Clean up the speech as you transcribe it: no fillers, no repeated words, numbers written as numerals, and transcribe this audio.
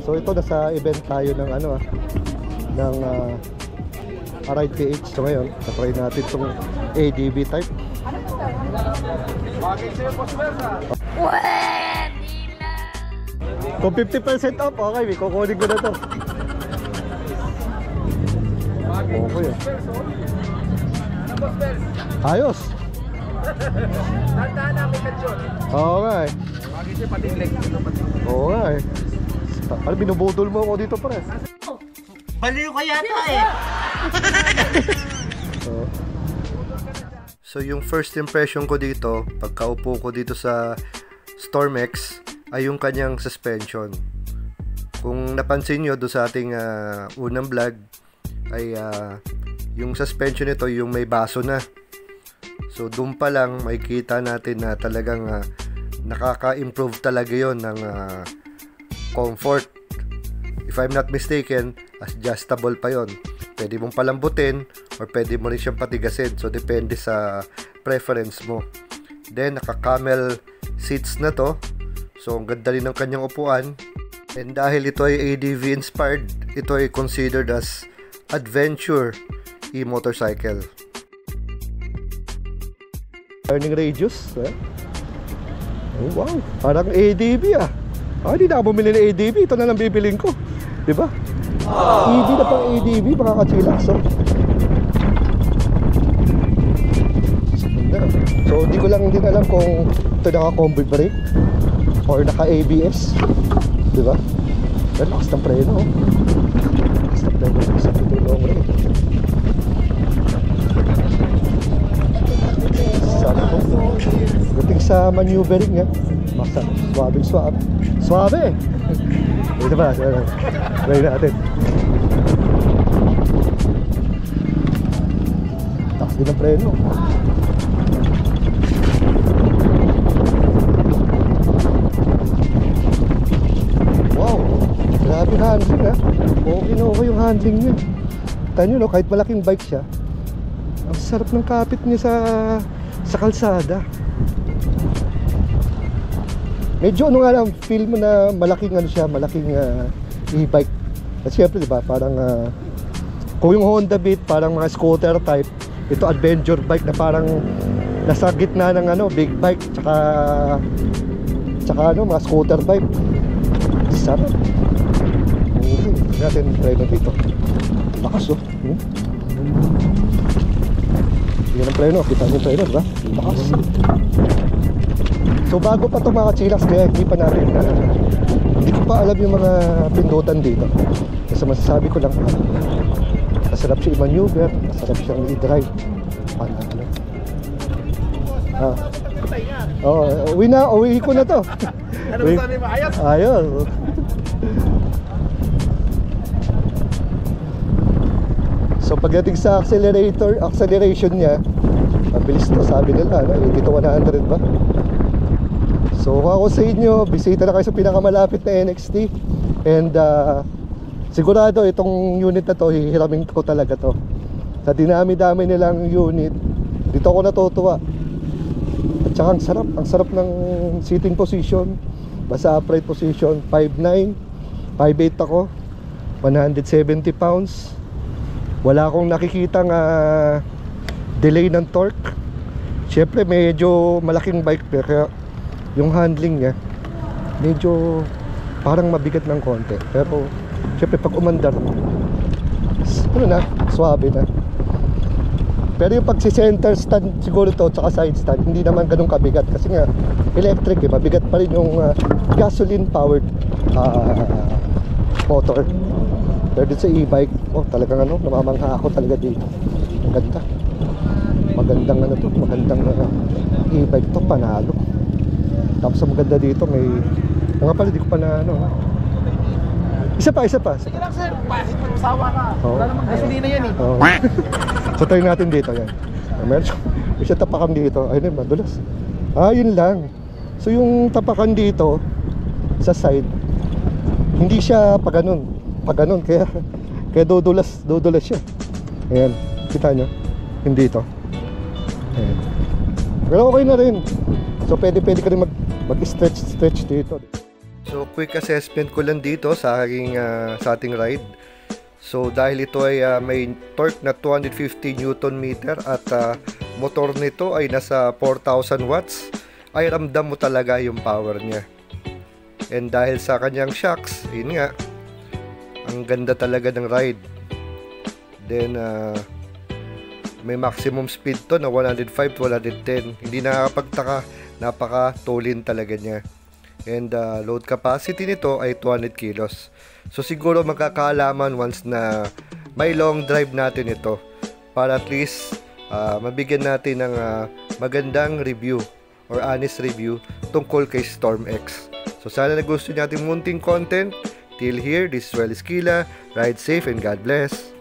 So ito, nasa event tayo ng ano ng Ride PH. So ngayon, na-try natin itong ADV type. Kung 50% off, okay, may kukunin ko na ito. Okay. Ayos. Oo nga eh. Oo nga eh. Ano, binubudol mo ako dito, pare? Baliw ka yata eh. So yung first impression ko dito, pagkaupo ko dito sa Stormex, ay yung kanyang suspension. Kung napansin nyo doon sa ating unang vlog, ay yung suspension nito yung may baso na. So doon pa lang makikita natin na talagang nakaka-improve talaga yon ng comfort. If I'm not mistaken, adjustable pa yon. Pwede mong palambutin or pwede mo rin siyang patigasin. So depende sa preference mo. Then naka-camel seats na to. So ang ganda rin ng kanyang upuan. And dahil ito ay ADV inspired, ito ay considered as adventure e-motorcycle. Turning radius, eh? Oh, wow, parang ADV ah. Hindi na ako bumili ng ADV, ito na lang bibiling ko, diba? EV na pang ADV, makakachillax. So hindi ko lang din alam kung ito naka-combi brake or naka-ABS, diba? Lakas ng preno. Lakas ng preno sa pitulong rin. Sana po. Guting sa maneuvering nga. Masa, swabing swab. Swabe! Ito ba? Try natin. Yun ang preno. Wow, grabe handling ha. Okay yung handling niya. Tayo nyo, no, kahit malaking bike siya, ang sarap ng kapit niya sa kalsada. Medyo ano nga lang, feel mo na malaking ano siya, malaking e-bike. At syempre diba, parang kung yung Honda Beat, parang mga scooter type, ito adventure bike na parang nasa gitna ng ano, big bike, tsaka ano, mga scooter bike. Sarap. Okay, natin try na dito. Lakas oh. Yan ang preno, kita niyo yung preno, diba? Lakas. So bago pa ito mga chillax, kaya hindi pa natin hindi ko pa alam yung mga pindutan dito. Kasi masasabi ko lang, masarap siya i-maneuver, masarap siyang i-drive. Panalo. Uwi ko na to. Ano ba sabi mo? Ayos? Ayos. So pagdating sa acceleration niya, mabilis to, sabi nila, ano, 80 to 100 ba? So kung ako sa inyo, bisita na kayo sa pinakamalapit na NXT. And sigurado itong unit na to, hihiramin ko talaga to. Sa dinami-dami nilang unit, dito ako natutuwa. At saka ang sarap ng sitting position. Basta upright position, 5'9", 5'8 ako, 170 pounds. Wala akong nakikitang delay ng torque. Siyempre medyo malaking bike, pero yung handling niya medyo parang mabigat ng konti. Pero siyempre pag umandar, ano na, swabe na. Pero yung pagsi-center stand siguro to, tsaka side stand, hindi naman ganun kabigat. Kasi nga electric mabigat pa rin yung gasoline powered motor. Pero dito sa e-bike, talagang ano, namamangha ako talaga dito. Magandang ano to, magandang e-bike to, panalo. Tapos ang maganda dito, may mga pala, di ko pa na ano. Isa pa. Sige lang sir, kahit magsawa ka. Wala namang gasolina yan eh. So tayo natin dito yan. May siya tapakan dito. Ayun yun, madulas. Yun lang. So yung tapakan dito sa side, hindi siya pa ganun, kaya dudulas siya. Ayan, kita nyo, hindi ito. Ayan. Pero okay na rin. So pwede ka rin mag-stretch dito. So quick assessment ko lang dito sa ating ride. So dahil ito ay may torque na 250 Nm at motor nito ay nasa 4,000 watts, ay ramdam mo talaga yung power niya. And dahil sa kanyang shocks, yun nga, ang ganda talaga ng ride. Then may maximum speed to na 105 to 110. Hindi nakakapagtaka, napaka-tolin talaga niya. And load capacity nito ay 200 kilos. So siguro magkakaalaman once na may long drive natin ito, para at least mabigyan natin ng magandang review or honest review tungkol kay Storm X. So sana nagustuhan natin munting content. Till here, this is Well Esquila. Ride safe and God bless.